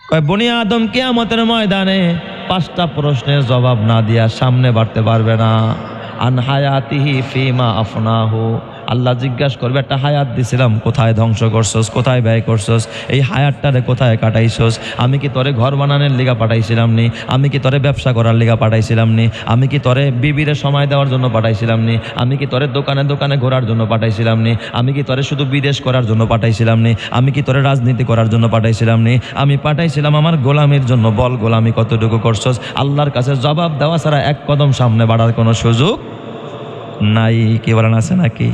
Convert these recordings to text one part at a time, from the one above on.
কয় বনি আদম কিয়ামতের ময়দানে 5টা প্রশ্নের জবাব না দিয়া সামনে বাড়তে পারবে না। আন হায়াতিহি ফিমা আফনাহু, আল্লাহ জিজ্ঞাসা করবে একটা হায়াত দিছিলাম কোথায় ধ্বংস করছস, কোথায় ব্যয় করছস, এই হায়াতটারে কোথায় কাটাইছস? আমি কি তোরে ঘর বানানোর লিগা পাঠাইছিলাম নি? আমি কি তোরে ব্যবসা করার লিগা পাঠাইছিলাম নি? আমি কি তোরে বিবিরে সময় দেওয়ার জন্য পাঠাইছিলাম নি? আমি কি তোরে দোকানে দোকানে ঘোরার জন্য পাঠাইছিলাম নি? আমি কি তোরে শুধু বিদেশ করার জন্য পাঠাইছিলাম নি? আমি কি তোরে রাজনীতি করার জন্য পাঠাইছিলাম নি? আমি পাঠাইছিলাম আমার গোলামির জন্য। বল গোলামি কতটুকু করছস? আল্লাহর কাছে জবাব দেওয়া ছাড়া এক কদম সামনে বাড়ার কোনো সুযোগ নাই। কি বলেন, আছে নাকি?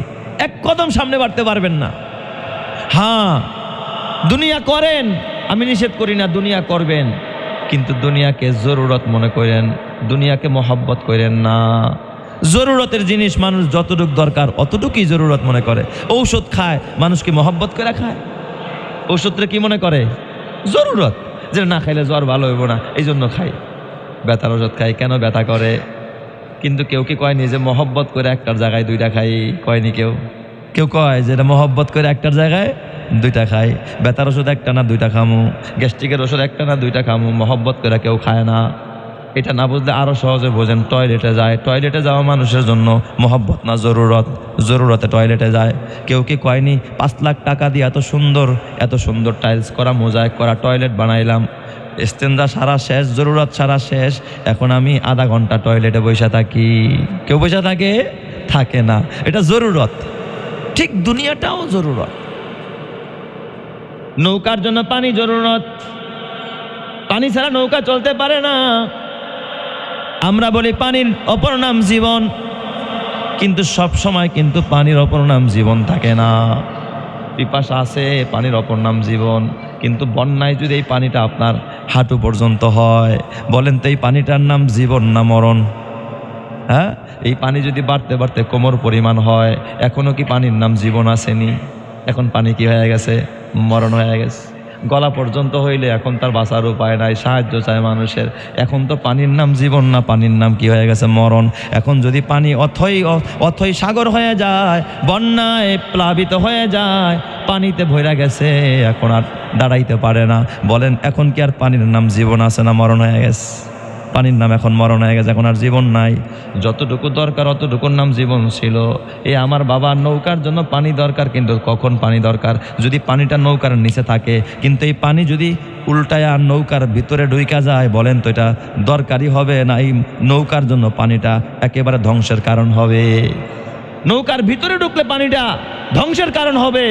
এক কদম সামনে বাড়তে পারবেন না। হ্যাঁ, দুনিয়া করেন, আমি নিষেধ করি না, দুনিয়া করবেন, কিন্তু দুনিয়াকে জরুরত মনে করেন, দুনিয়াকে মহব্বত করেন না। জরুরতের জিনিস মানুষ যতটুক দরকার অতটুকুই জরুরত মনে করে। ঔষধ খায়, মানুষ কি মহব্বত করে খায়? ঔষধটা কি মনে করে? জরুরত, যে না খাইলে জ্বর ভালো হইব না, এই জন্য খাই। ব্যথার ওষুধ খাই, কেন ব্যথা করে? কিন্তু কেউ কি কয়নি যে মহব্বত করে একটার জায়গায় 2টা খাই? কয়নি কেউ? কেউ কয় যে এটা মহব্বত করে একটার জায়গায় 2টা খাই। ব্যথার ওষুধ একটা না 2টা খামু, গ্যাস্ট্রিকের ওষুধ একটা না 2টা খামু, মহব্বত করে কেউ খায় না। এটা না বুঝলে আরও সহজে বোঝেন, টয়লেটে যায়, টয়লেটে যাওয়া মানুষের জন্য মহব্বত না জরুরত? জরুরতে টয়লেটে যায়। কেউ কি কয়নি 5 লাখ টাকা দিয়ে এত সুন্দর টাইলস করা, মোজাইক করা টয়লেট বানাইলাম, ইস্তেঞ্জা সারা শেষ, জরুরত সারা শেষ, এখন আমি আধা ঘন্টা টয়লেটে বসে থাকি? কেউ বসে থাকে না। এটা জরুরত। ঠিক দুনিয়াটাও জরুরত। নৌকার জন্য পানি জরুরত, পানি ছাড়া নৌকা চলতে পারে না। আমরা বলি পানির অপর নাম জীবন, কিন্তু সব সময় কিন্তু পানির অপর নাম জীবন থাকে না। পিপাসা আছে, পানির অপর নাম জীবন, কিন্তু বন্যায় যদি এই পানিটা আপনার হাঁটু পর্যন্ত হয়, বলেন তো এই পানিটার নাম জীবন না মরণ? হ্যাঁ, এই পানি যদি বাড়তে বাড়তে কোমর পরিমাণ হয়, এখনো কি পানির নাম জীবন আসেনি? এখন পানি কি হয়ে গেছে? মরণ হয়ে গেছে। গলা পর্যন্ত হইলে এখন তার বাঁচার উপায় নাই, সাহায্য চায় মানুষের। এখন তো পানির নাম জীবন না, পানির নাম কি হয়ে গেছে? মরণ। এখন যদি পানি অথই সাগর হয়ে যায়, বন্যায় প্লাবিত হয়ে যায়, পানিতে ভইরা গেছে, এখন আর দাঁড়াইতে পারে না, বলেন এখন কি আর পানির নাম জীবন আছে না মরণ হয়ে গেছে? পানির নাম এখন মরণ হয়ে গেছে, এখন আর জীবন নাই। যতটুকু দরকার অতটুকুর নাম জীবন ছিল। এই আমার বাবার নৌকার জন্য পানি দরকার, কিন্তু কখন পানি দরকার? যদি পানিটা নৌকার নিচে থাকে, কিন্তু এই পানি যদি উল্টায় আর নৌকার ভিতরে ঢুইকা যায়, বলেন তো এটা দরকারি হবে না এই নৌকার জন্য পানিটা একেবারে ধ্বংসের কারণ হবে? নৌকার ভিতরে ঢুকলে পানিটা ধ্বংসের কারণ হবে,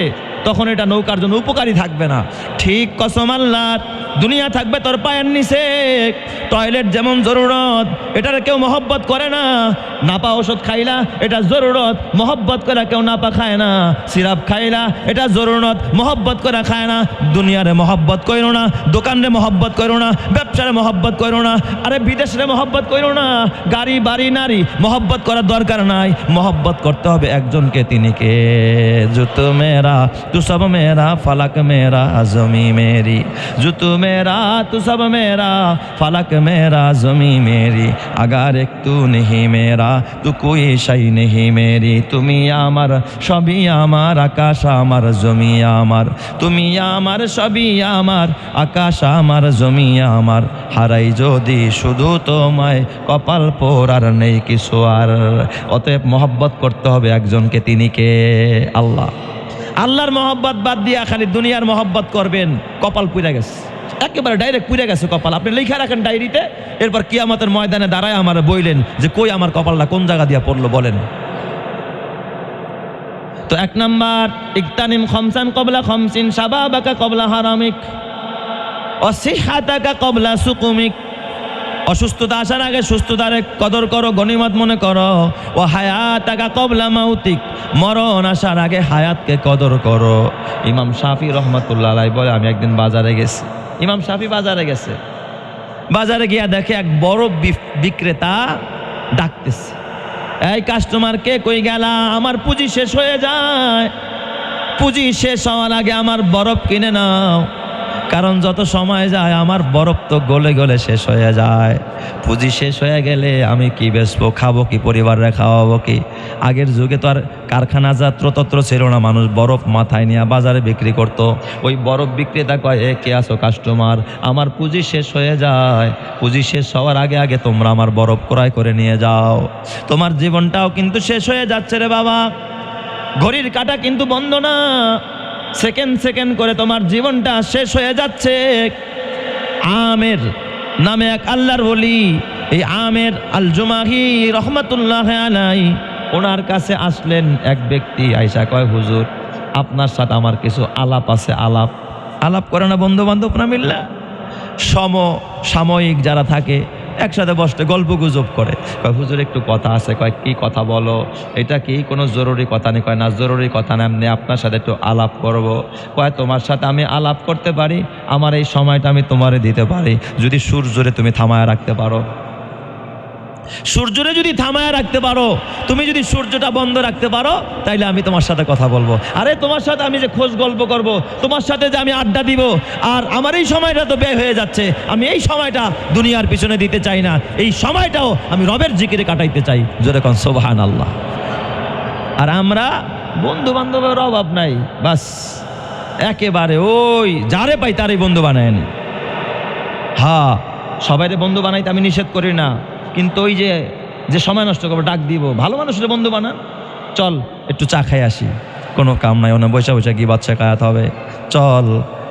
তখন এটা নৌকার জন্য উপকারী থাকবে না। ঠিক কসম আল্লাহর, দুনিয়া থাকবে তোর পায়ের নিচে। টয়লেট যেমন জরুরত, এটার কেউ মহব্বত করে না। নাপা ওষুধ খাইলা, এটা জরুরত, মহব্বত করে কেউ নাপা খায় না। সিরাপ খাইলা, এটা জরুরত, মহব্বত করে খায় না। দুনিয়ারে মহব্বত করো না, দোকানে মহব্বত করো না, ব্যবসারে মহব্বত করো না, আরে বিদেশে মহব্বত করো না, গাড়ি বাড়ি নারী মহব্বত করার দরকার নাই। মহব্বত করতে হবে একজনকে, তিনি কে? जो तू मेरा तू सब मेरा फलक मेरा ज़मी मेरी, जो तू मेरा तू सब मेरा फलक मेरा ज़मी मेरी, अगर एक तू नहीं मेरा तू कोई शई नहीं मेरी। তুমি আমার সবই আমার, আকাশ আমার জমি আমার, তুমি আমার সবই আমার, আকাশ আমার জমি আমার, হারাই যদি শুধু তোমায় কপাল পোড়ার নেই কিছু আর। অতএব মহব্বত করতে হবে একজনকে, তিনি কে? আল্লাহ। আল্লাহর মহব্বত বাদ দিয়া খালি দুনিয়ার মহব্বত করবেন, কপাল পুড়ে গেছে, একেবারে ডাইরেক্ট পুড়ে গেছে কপাল। আপনি লিখে রাখেন ডায়েরিতে, এরপর কিয়ামতের ময়দানে দাঁড়ায় আমার বইলেন যে কই আমার কপালটা কোন জায়গা দিয়া পড়লো, বলেন তো। 1 নাম্বার, ইকতানিম খামসান ক্বাবলা খামসিন, শাবাবাকা ক্বাবলা হারামিক, অসিহাতাকা ক্বাবলা সুকুমিক। অসুস্থতা আসার আগে সুস্থতার কদর করো, গনিমত মনে করো। ও হায়াতাকা ক্বাবলা মাউতিক, মরণ আসার আগে হায়াতকে কদর করো। ইমাম শাফি রহমাতুল্লাহ আলাইহি বলে, আমি একদিন বাজারে গেছি। ইমাম শাফি বাজারে গেছে, বাজারে গিয়া দেখে এক বড় বিক্রেতা ডাকতেছে, এই কাস্টমার কে কই গেলা, আমার পুঁজি শেষ হয়ে যায়, পুঁজি শেষ হওয়ার আগে আমার বরফ কিনে নাও। কারণ যত সময় যায় আমার বরফ তো গলে গলে শেষ হয়ে যায়। পুঁজি শেষ হয়ে গেলে আমি কি বেচবো, খাবো কি, পরিবারে খাওয়াবো কি? আগের যুগে তো আর কারখানা যত্রতত্র ছিল না, মানুষ বরফ মাথায় নিয়ে বাজারে বিক্রি করত। ওই বরফ বিক্রেতা কয়, এ কে আসো কাস্টমার, আমার পুঁজি শেষ হয়ে যায়, পুঁজি শেষ হওয়ার আগে আগে তোমরা আমার বরফ ক্রয় করে নিয়ে যাও। তোমার জীবনটাও কিন্তু শেষ হয়ে যাচ্ছে রে বাবা, ঘড়ির কাঁটা কিন্তু বন্ধ না, সেকেন্ড সেকেন্ড করে তোমার জীবনটা শেষ হয়ে যাচ্ছে। আমের নামে এক আল্লাহর ওলি, এই আমের আল জুমাহি রহমাতুল্লাহ আলাইহি, ওনার কাছে আসলেন এক ব্যক্তি, আয়েশা কয়, হুজুর আপনার সাথে আমার কিছু আলাপ আছে। আলাপ আলাপ করে না বন্ধু বান্ধবরা মিল্লা, সাময়িক যারা থাকে একসাথে বসতে গল্প গুজব করে। কয় হুজুর একটু কথা আছে। কয় কি কথা বলো, এটা কি কোনো জরুরি কথা নেই? কয় না জরুরি কথা না, এমনি আপনার সাথে একটু আলাপ করব। কয় তোমার সাথে আমি আলাপ করতে পারি, আমার এই সময়টা আমি তোমারে দিতে পারি যদি সূর্যরে তুমি থামায় রাখতে পারো। সূর্যরে যদি থামায় রাখতে পারো, তুমি যদি সূর্যটা বন্ধ রাখতে পারো, তাইলে আমি তোমার সাথে কথা বলবো। আরে তোমার সাথে আমি যে খোঁজ গল্প করব, তোমার সাথে যে আমি আড্ডা দিব, আর আমার এই সময়টা তো ব্যয় হয়ে যাচ্ছে, আমি এই সময়টা দুনিয়ার পিছনে দিতে চাই না, এই সময়টাও আমি রবের জিকিরে কাটাইতে চাই। জোরে কোন সুবহানাল্লাহ। আর আমরা বন্ধু বান্ধবের অভাব নাই, বাস একেবারে ওই যারে পাই তারই বন্ধু বানায় নি। হ্যাঁ, সবাইরে বন্ধু বানাইতে আমি নিষেধ করি না, কিন্তু ওই যে সময় নষ্ট করবো, ডাক দিব, ভালো মানুষের বন্ধু বানান, চল একটু চা খাই আসি, কোনো কাম নাই, ওনা বৈশা বৈশা কি বাচ্চা খায়াত হবে, চল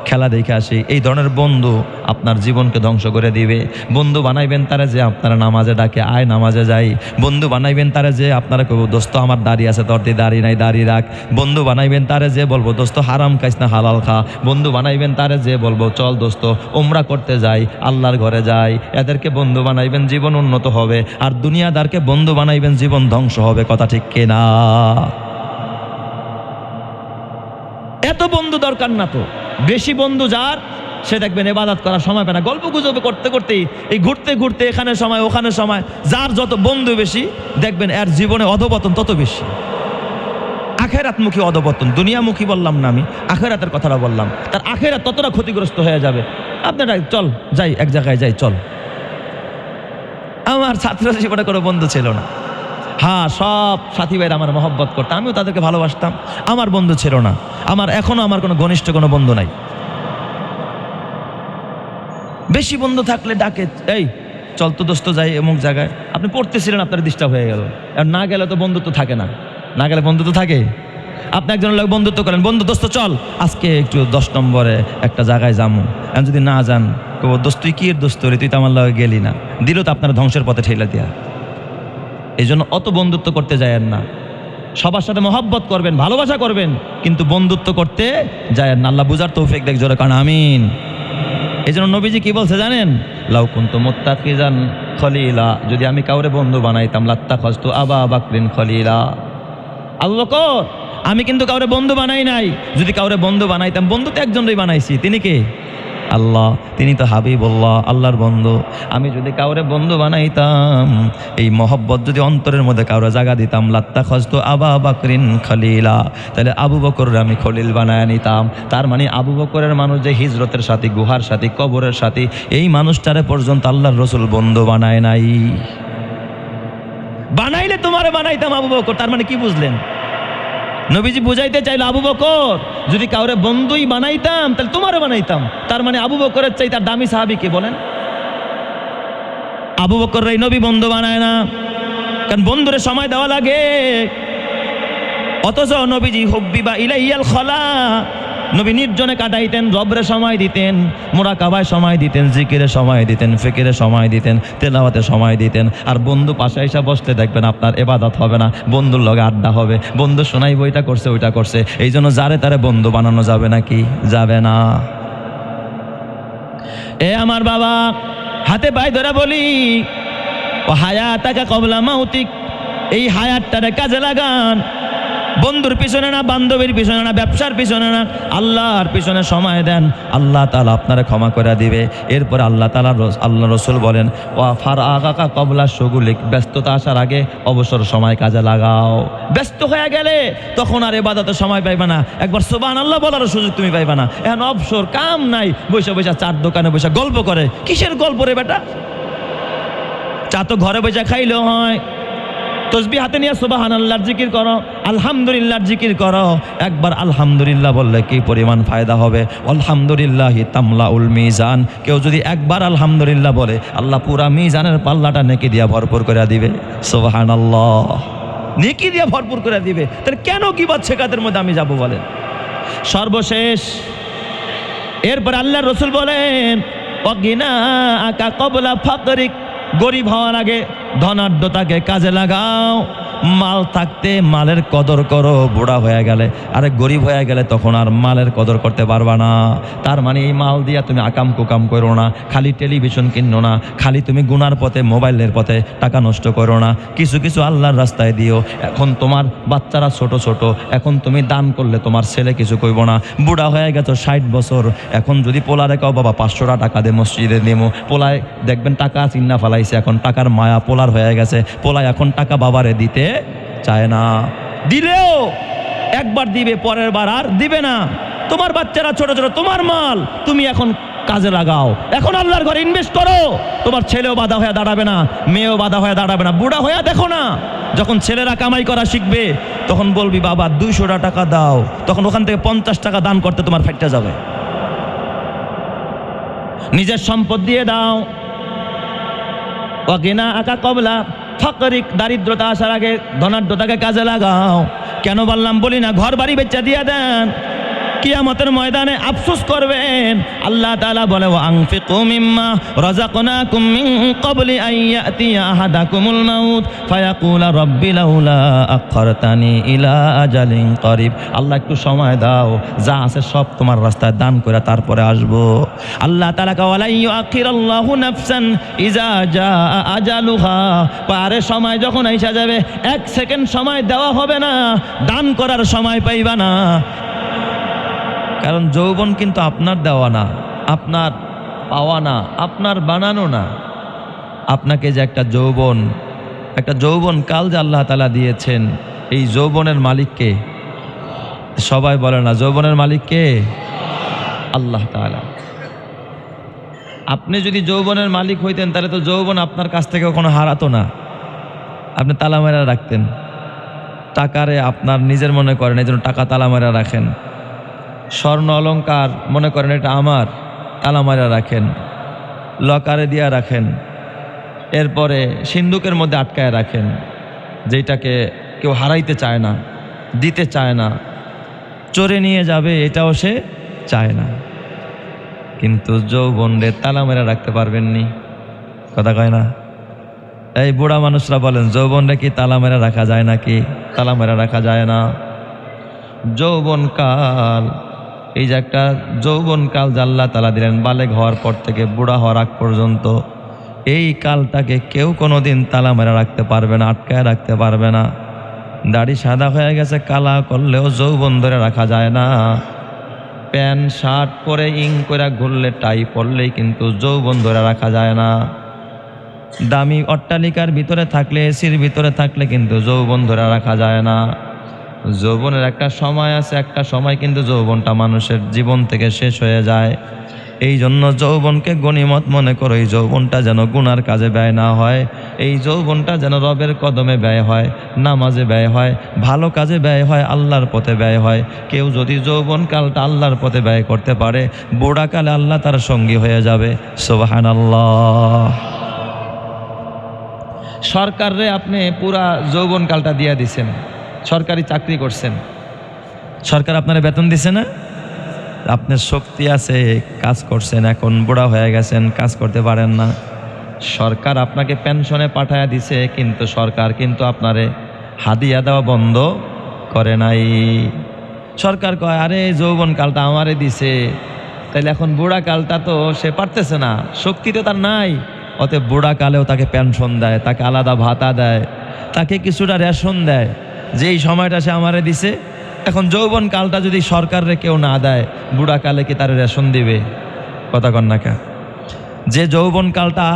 খেলা দেখে আসি। এই ধরনের বন্ধু আপনার জীবনকে ধ্বংস করে দিবে। বন্ধু বানাইবেন তারা যে আপনারা নামাজে ডাকে, আয় নামাজে যাই। বন্ধু বানাইবেন তারা যে আপনারা কইব, দোস্ত আমার দাড়ি আছে, তোর দিয়ে দাড়ি নাই, দাড়ি রাখ। বন্ধু বানাইবেন তারা যে বলবো, দোস্ত হারাম খাইস না, হালাল খা। বন্ধু বানাইবেন তারা যে বলবো, চল দোস্ত উমরা করতে যাই, আল্লাহর ঘরে যাই। এদেরকে বন্ধু বানাইবেন, জীবন উন্নত হবে। আর দুনিয়াদারকে বন্ধু বানাইবেন, জীবন ধ্বংস হবে। কথা ঠিক কিনা? এত বন্ধু দরকার না তো। বেশি বন্ধু যার, সে দেখবেন ইবাদত করার সময় পায় না, গল্প গুজবে করতে করতেই, এই ঘুরতে ঘুরতে এখানে সময় ওখানে সময়। যার যত বন্ধু বেশি, দেখবেন এর জীবনে অধপতন তত বেশি। আখেরাতমুখী অধপতন, দুনিয়ামুখী বললাম না, আমি আখেরাতের কথাটা বললাম। তার আখেরাত ততটা ক্ষতিগ্রস্ত হয়ে যাবে। আপনারা চল যাই, এক জায়গায় যাই, চল। আমার ছাত্র জীবনে কোনো বন্ধু ছিল না। হ্যাঁ, সব সাথী ভাইরা আমার মহব্বত করতাম, আমিও তাদেরকে ভালোবাসতাম। আমার বন্ধু ছিল না, এখনো আমার কোনো ঘনিষ্ঠ কোনো বন্ধু নাই। বেশি বন্ধু থাকলে ডাকে, এই চল তো দোস্ত যাই এমুক জায়গায়। আপনি পড়তেছিলেন, আপনার ডিস্টার্ব হয়ে গেল, আর না গেলে তো বন্ধুত্ব থাকে না, না গেলে বন্ধুত্ব থাকে। আপনি একজনের লোক বন্ধুত্ব করেন, বন্ধু দোস্ত চল আজকে একটু 10 নম্বরে একটা জায়গায় যাবো। আর যদি না যান, দোস্ত তুই কি এর দোস্ত রে, তুই তো আমার লগে গেলি না, দিল তো আপনার ধ্বংসের পথে ঠেলে দেয়া। এই জন্য অত বন্ধুত্ব করতে যায়েন না। সবার সাথে মহব্বত করবেন, ভালোবাসা করবেন, কিন্তু বন্ধুত্ব করতে যায়েন না। আল্লাহ বুঝার তৌফিক দেখ, জোরে কারণ আমিন। এই জন্য নবীজি কি বলছে জানেন? লাউ কুনতু মুত্তাখিজান খলিলা, যদি আমি কাউরে বন্ধু বানাইতাম, লাত্তাখাযতু আবা বাকরিন খলিলা। আবু বকর, আমি কিন্তু কাউরে বন্ধু বানাই নাই, যদি কাউরে বন্ধু বানাইতাম, বন্ধু তো একজনই বানাইছি, তিনি কে? আল্লাহ, তিনি তো হাবিবুল্লাহ, আল্লাহর বন্ধু। আমি যদি কাউরে বন্ধু বানাইতাম, এই মহব্বত যদি অন্তরের মধ্যে কাউরে জায়গা দিতাম, লাত্তাখাযতু আবা বাকরিন খলিলা, তাহলে আবু বকরের আমি খলিল বানায় নিতাম। তার মানে আবু বকরের মানুষ যে হিজরতের সাথী, গুহার সাথী, কবরের সাথী, এই মানুষটারে পর্যন্ত আল্লাহর রসুল বন্ধু বানায় নাই। বানাইলে তোমারে বানাইতাম আবু বকর, তার মানে কি বুঝলেন? নবীজি বুঝাইতে চাইলো, আবু বকর যদি কাউরে বন্ধুই বানাইতাম, তাহলে তোমারও বানাইতাম। তার মানে আবু বকরের চাই তার দামি সাহাবী কে বলেন? আবু বকর এই নবী বন্ধু বানায় না, কারণ বন্ধুরে সময় দেওয়া লাগে। অথচ নবীজি হুব্বিবা ইলাইয়াল খলা, নবী নির্জনে কাটাইতেন, রবরে সময় দিতেন, মুরাকাবায় সময় দিতেন, জিকিরে সময় দিতেন, ফিকিরে সময় দিতেন, তেলাওয়াতে সময় দিতেন। আর বন্ধু পাশে এসে বসতে দেখবেন আপনার ইবাদত হবে না, বন্ধুর লগে আড্ডা হবে, বন্ধু শোনাইব ওইটা করছে ওইটা করছে। এই জন্য যারে তারে বন্ধু বানানো যাবে নাকি? যাবে না। এ আমার বাবা, হাতে পায়ে ধরে বলি, ও হায়াতাকা কবলা মাউতিক, এই হায়াতটারে কাজে লাগান। বন্ধুর পিছনে না, বান্ধবীর পিছনে না, ব্যবসার পিছনে না, আল্লাহর পিছনে সময় দেন, আল্লাহ তাআলা আপনারা ক্ষমা করে দিবে। এরপর আল্লাহ তাআলা আল্লাহ রসুল বলেন, ওয়া ফারআগাকা ক্বাবলা শুগুলিক, ব্যস্ততা আসার আগে অবসর সময় কাজে লাগাও। ব্যস্ত হয়ে গেলে তখন আর ইবাদতের সময় পাইবা না, একবার সুবহানাল্লাহ বলার সুযোগ তুমি পাইবা না। এখন অবসর কাম নাই, বসে বসে চার দোকানে বসে গল্প করে। কিসের গল্প রে বেটা? চা তো ঘরে বসে খাইলেও হয়। তসবিহ হাতে নিয়ে সুবহানাল্লাহর জিকির করো, আলহামদুলিল্লাহর জিকির করো। একবার আলহামদুলিল্লাহ বললে কি পরিমাণ ফায়দা হবে। আলহামদুলিল্লাহি তামলাউল মিজান। কেউ যদি একবার আলহামদুলিল্লাহ বলে, আল্লাহ পুরা মিজানের পাল্লাটা নেকি দিয়া ভরপুর করে দিবে। সুবহানাল্লাহ, নেকি দিয়া ভরপুর করে দিবে। তাহলে কেন গীবত শেখাতের মধ্যে আমি যাব বলেন? সর্বশেষ এরপর আল্লাহর রাসূল বলেন, ওয়াগিনা আকা ক্বাবলা ফাকরিক, গরিব হওয়ার আগে ধনাঢ্যতাকে কাজে লাগাও। মাল থাকতে মালের কদর করো, বুড়া হয়ে গেলে আরে গরিব হয়ে গেলে তখন আর মালের কদর করতে পারবা না। তার মানে এই মাল দিয়া তুমি আকাম কুকাম করো না, খালি টেলিভিশন কিনো না, খালি তুমি গুনার পথে মোবাইলের পথে টাকা নষ্ট করো না, কিছু কিছু আল্লাহর রাস্তায় দিও। এখন তোমার বাচ্চারা ছোট ছোট, এখন তুমি দান করলে তোমার ছেলে কিছু কইব না। বুড়া হয়ে গেছো 60 বছর, এখন যদি পোলারে কাও বাবা 500 টাকা দে মসজিদে দেবো, পোলায় দেখবেন টাকা চিন্না ফেলাইছে, এখন টাকার মায়া পোলার হয়ে গেছে, পোলায় এখন টাকা বাবারে দিতে চায় না। দিলেও একবার দিবে, পরের বার আর দিবে না। তোমার বাচ্চারা ছোট ছোট, তোমার মাল তুমি এখন কাজে লাগাও, এখন আল্লাহর ঘরে ইনভেস্ট করো। তোমার ছেলেও বাধা হয়ে দাঁড়াবে না, মেয়েও বাধা হয়ে দাঁড়াবে না। বুড়া হয়ে দেখো না, যখন ছেলেরা কামাই করা শিখবে তখন বলবি বাবা 200 টাকা দাও, তখন ওখান থেকে 50 টাকা দান করতে তোমার ফাইটটা যাবে। নিজের সম্পদ দিয়ে দাও। ওয়াগিনা আকা ক্বাবলা ফাকরিক, দারিদ্রতা আসার আগে ধনাঢ্যতাকে কাজে লাগাও। কেন বললাম বলি না, ঘর বাড়ি বেচা দিয়ে দেন, কিয়ামতের ময়দানে আফসোস করবেন। আল্লাহ তাআলা বলে, ওয়া আনফিকু মিম্মা রাযাকনাকুম মিন ক্বাবলি আন ইয়াতিয়া আহাদাকুমুল মাউত ফায়াকুলা রাব্বি লাউলা আখখারতানি ইলা আজালিন করিব। আল্লাহ একটু সময় দাও, যা আছে সব তোমার রাস্তায় দান করে তারপরে আসবো। আল্লাহ তাআলা ওয়ালা ইউআখিরাল্লাহু নাফসান ইজা জাআ আজালুহা, পারে সময় যখন আইসা যাবে 1 সেকেন্ড সময় দেওয়া হবে না, দান করার সময় পাইবা না। কারণ যৌবন কিন্তু আপনার দেওয়া না, আপনার পাওয়া না, আপনার বানানো না। আপনাকে যে একটা যৌবন কাল যে আল্লাহ তাআলা দিয়েছেন, এই যৌবনের মালিককে সবাই বলে না, যৌবনের মালিককে আল্লাহ তাআলা। আপনি যদি যৌবনের মালিক হইতেন তাহলে তো যৌবন আপনার কাছ থেকে কোনো হারাতো না, আপনি তালা মেরা রাখতেন। টাকারে আপনার নিজের মনে করেন, এই জন্য টাকা তালা মেরা রাখেন। স্বর্ণ অলংকার মনে করেন এটা আমার, তালা মারা রাখেন, লকারে দিয়া রাখেন। এরপরে সিন্দুকের মধ্যে আটকায় রাখেন, যেটাকে কেউ হারাইতে চায় না, দিতে চায় না, চোরে নিয়ে যাবে এটাও সে চায় না। কিন্তু যৌবনে তালা মেরা রাখতে পারবেননি, কথা কয় না? এই বুড়া মানুষরা বলেন, যৌবনে কি তালা মেরা রাখা যায় নাকি? তালা মেরা রাখা যায় না। যৌবনকাল, এই যে একটা যৌবনকাল যে আল্লাহ তাআলা দিলেন বালেগ হওয়ার পর থেকে বুড়া হওয়ার আগ পর্যন্ত, এই কালটাকে কেউ কোনোদিন তালা মেরা রাখতে পারবে না, আটকায় রাখতে পারবে না। দাড়ি সাদা হয়ে গেছে, কালা করলেও যৌবন ধরে রাখা যায় না। প্যান্ট শার্ট পরে ইং করে ঘুরলে, টাই পরলেই কিন্তু যৌবন ধরে রাখা যায় না। দামি অট্টালিকার ভিতরে থাকলে, এসির ভিতরে থাকলে কিন্তু যৌবন ধরে রাখা যায় না। যৌবনের একটা সময় আছে, একটা সময় কিন্তু যৌবনটা মানুষের জীবন থেকে শেষ হয়ে যায়। এই জন্য যৌবনকে গনিমত মনে করো। এই যৌবনটা যেন গুনার কাজে ব্যয় না হয়, এই যৌবনটা যেন রবের কদমে ব্যয় হয়, নামাজে ব্যয় হয়, ভালো কাজে ব্যয় হয়, আল্লাহর পথে ব্যয় হয়। কেউ যদি যৌবনকালটা আল্লাহর পথে ব্যয় করতে পারে, বুড়াকালে আল্লাহ তার সঙ্গী হয়ে যাবে। সুবহানাল্লাহ। সরকারে আপনি পুরা যৌবনকালটা দিয়ে দিছেন, সরকারি চাকরি করছেন, সরকার আপনারা বেতন দিছে না, আপনার শক্তি আছে, কাজ করছেন, এখন বুড়া হয়ে গেছেন, কাজ করতে পারেন না। সরকার আপনাকে পেনশনে পাঠায়া দিছে, কিন্তু সরকার কিন্তু আপনারে হাদিয়া দেওয়া বন্ধ করে নাই। সরকার কয়, আরে যৌবনকালটা আমারে দিছে, তাইলে এখন বুড়া কালটা তো সে পারতেছে না, শক্তি তো তার নাই, অতএব বুড়া কালেও তাকে পেনশন দেয়, তাকে আলাদা ভাতা দেয়, তাকে কিছুটা রেশন দেয়। যে এই সময়টা সে আমারে দিছে, এখন যৌবন কালটা যদি সরকারে কেউ না দেয়, বুড়া কালে কি তার রেশন দিবে? কথা কন না কে? যে যৌবন কালটা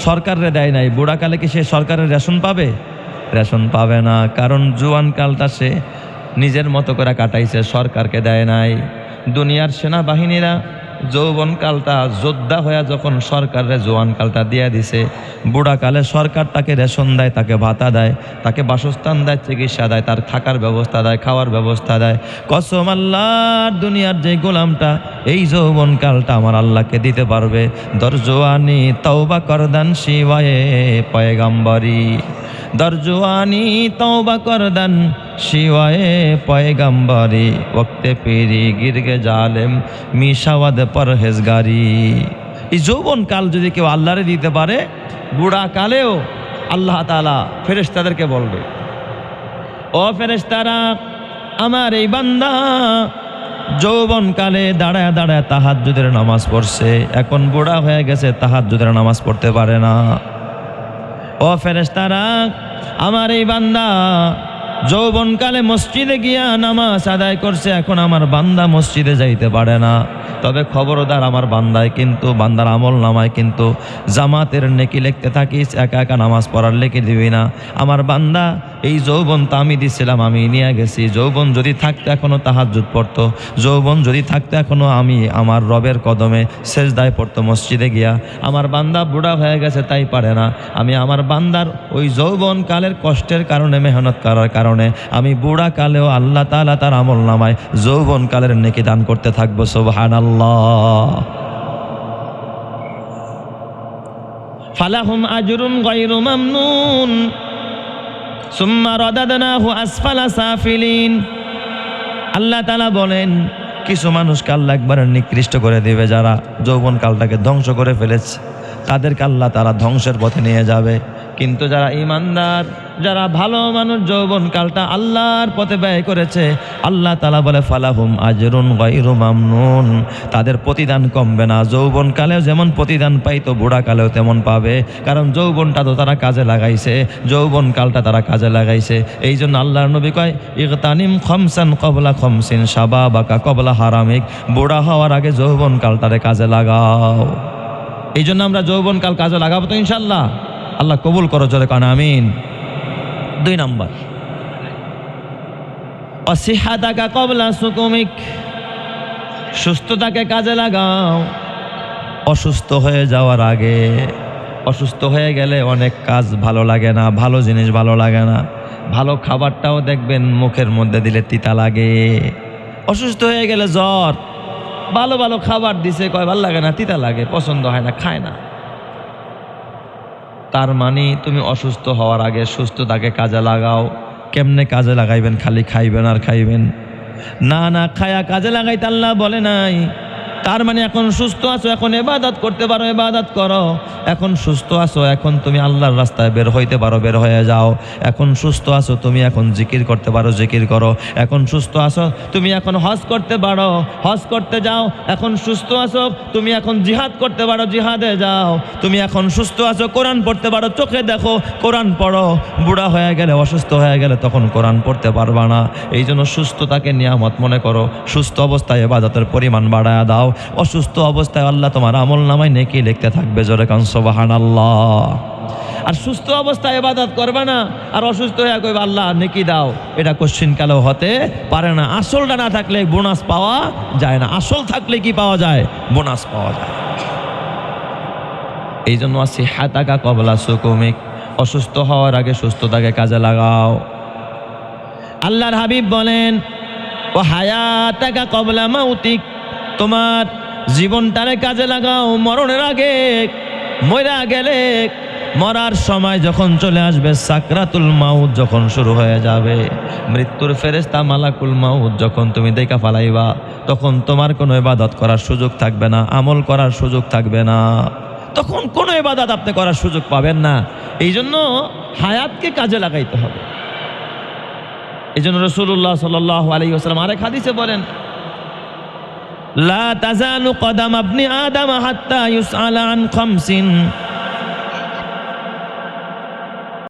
সরকারে দেয় নাই, বুড়া কালে কি সে সরকারের রেশন পাবে? রেশন পাবে না, কারণ জোয়ান কালটা সে নিজের মতো করে কাটাইছে, সরকারকে দেয় নাই। দুনিয়ার সেনাবাহিনীরা যৌবন কালটা যোদ্ধা হয়ে যখন সরকারের জোয়ান কালটা দিয়ে দিছে, বুড়া কালে সরকার তাকে রেশন দেয়, তাকে ভাতা দেয়, তাকে বাসস্থান দেয়, চিকিৎসা দেয়, তার থাকার ব্যবস্থা দেয়, খাওয়ার ব্যবস্থা দেয়। কসম আল্লাহর, দুনিয়ার যে গোলামটা এই যৌবন কালটা আমার আল্লাহকে দিতে পারবে, দর জোয়ানি তওবা করদান শিওয়ায়ে পয়গাম্বরি, দর জোয়ানি তওবা করদান শিওয়ায়ে পয়গাম্বরি, ওক্তে পেরি গিরগে জালেম মিশাওয়াদ পরহেজগারি। এই যৌবন কাল যদি কেউ আল্লাহরে দিতে পারে, বুড়া কালেও আল্লাহ তাআলা ফেরেশতাদেরকে বলবে, ও ফেরেশতারা, আমার এই বান্দা যৌবন কালে দাঁড়ায় দাঁড়ায় তাহাজ্জুদের নামাজ পড়ছে, এখন বুড়া হয়ে গেছে, তাহাজ্জুদের নামাজ পড়তে পারে না। ও ফেরেশতারা, আমার এই বান্দা যৌবনকালে মসজিদে গিয়া নামাজ আদায় করছে, এখন আমার বান্দা মসজিদে যাইতে পারে না। তবে খবরদার, আমার বান্দায় কিন্তু, বান্দার আমল নামায় কিন্তু জামাতের নেকি লিখতে থাকিস, একা একা নামাজ পড়ার লিখে দিবি না। আমার বান্দা এই যৌবন তো আমি দিছিলাম, আমি নিয়ে গেছি। যৌবন যদি থাকতো এখনো তাহাজ্জুদ পড়তো, যৌবন যদি থাকতো এখনো আমি আমার রবের কদমে সেজদায় পড়তো মসজিদে গিয়া। আমার বান্দা বুড়া হয়ে গেছে, তাই পারে না। আমি আমার বান্দার ওই যৌবন কালের কষ্টের কারণে, মেহনত করার কারণে আমি বুড়া কালেও আল্লাহ তাআলা তার আমল নামায় যৌবন কালের নেকি দান করতে থাকবো। সুবহানাল্লাহ। ফালাহুম আজরুন গায়রু মামনুন সুম্মা রাদাদনাহু আসফালা সাফিলিন। আল্লাহ তাআলা বলেন, কিছু মানুষকে আল্লাহ একবারে নিকৃষ্ট করে দিবে, যারা যৌবন কালটাকে ধ্বংস করে ফেলেছে, তাদেরকে আল্লাহ তাআলা ধ্বংসের পথে নিয়ে যাবে। কিন্তু যারা ঈমানদার, যারা ভালো মানুষ, যৌবন কালটা আল্লাহর পথে ব্যয় করেছে, আল্লাহ তাআলা বলে ফালাহুম আজরুন গায়রু মামনুন, তাদের প্রতিদান কমবে না। যৌবন কালেও যেমন প্রতিদান পাইতো, বুড়া কালেও তেমন পাবে, কারণ যৌবনটা তো তারা কাজে লাগাইছে, যৌবন কালটা তারা কাজে লাগাইছে। এই জন্য আল্লাহর নবী কয়, ইগতানিম খামসান ক্বাবলা খামসিন শাবাবাকা ক্বাবলা হারামিক, বুড়া হওয়ার আগে যৌবন কালটারে কাজে লাগাও। এই জন্য আমরা যৌবন কাল কাজে লাগাবো তো ইনশাআল্লাহ। আল্লাহ কবুল করো, জোরে কান আমিন। 2 নম্বর, অসিহাতাকা ক্বাবলা সুকুমিক, সুস্থতাকে কাজে লাগাও অসুস্থ হয়ে যাওয়ার আগে। অসুস্থ হয়ে গেলে অনেক কাজ ভালো লাগে না, ভালো জিনিস ভালো লাগে না, ভালো খাবারটাও দেখবেন মুখের মধ্যে দিলে তিতা লাগে। অসুস্থ হয়ে গেলে জ্বর, ভালো ভালো খাবার দিছে, কয় ভালো লাগে না, তিতা লাগে, পছন্দ হয় না, খায় না। তার মানে তুমি অসুস্থ হওয়ার আগে সুস্থতাকে কাজে লাগাও। কেমনে কাজে লাগাইবেন? খালি খাইবেন আর খাইবেন না, না খায়া কাজে লাগাইতে আল্লাহ বলে নাই। তার মানে এখন সুস্থ আছো, এখন ইবাদত করতে পারো, ইবাদত করো। এখন সুস্থ আছো, এখন তুমি আল্লাহর রাস্তায় বের হইতে পারো, বের হয়ে যাও। এখন সুস্থ আছো, তুমি এখন জিকির করতে পারো, জিকির করো। এখন সুস্থ আছো, তুমি এখন হজ করতে পারো, হজ করতে যাও। এখন সুস্থ আছো, তুমি এখন জিহাদ করতে পারো, জিহাদে যাও। তুমি এখন সুস্থ আছো, কোরআন পড়তে পারো, চোখে দেখো, কোরআন পড়ো। বুড়া হয়ে গেলে, অসুস্থ হয়ে গেলে তখন কোরআন পড়তে পারবা না। এই জন্য সুস্থতাকে নিয়ামত মনে করো, সুস্থ অবস্থায় ইবাদতের পরিমাণ বাড়ায় দাও। অসুস্থ অবস্থায় আল্লাহ তোমার আমল নামায় নেকি লিখতে থাকবে, জোরে কান সুবহানাল্লাহ। আর সুস্থ অবস্থায় ইবাদত করবে না, আর অসুস্থ হয়ে কইবা আল্লাহ নেকি দাও, এটা কোশ্চিন কালেও হতে পারে না। আসলটা না থাকলে বোনাস পাওয়া যায় না, আসল থাকলে কি পাওয়া যায়? বোনাস পাওয়া যায়। এই জন্য আসিহাতাকা ক্বাবলা সুকুমিক, অসুস্থ হওয়ার আগে সুস্থতাকে কাজে লাগাও। আল্লাহর হাবিব বলেন, ও হায়াতাকা ক্বাবলা মাউতিক, তোমার জীবনটারে কাজে লাগাও মরণের আগে। মরা গেলে, মরার সময় যখন চলে আসবে, সাকরাতুল মাউত যখন শুরু হয়ে যাবে, মৃত্যুর ফেরেশতা মালাকুল মাউত যখন তুমি দেখা ফালাইবা, তখন তোমার কোনো ইবাদত করার সুযোগ থাকবে না, আমল করার সুযোগ থাকবে না। তখন কোনো ইবাদত আপনি করার সুযোগ পাবেন না। এই জন্য হায়াতকে কাজে লাগাইতে হবে। এই জন্য রাসূলুল্লাহ সাল্লাল্লাহু আলাইহি ওয়াসাল্লাম আরেক হাদিসে বলেন, লা তাজালু কদাম ইবনি আদম হাত্তা ইউসআলা আন খামসিন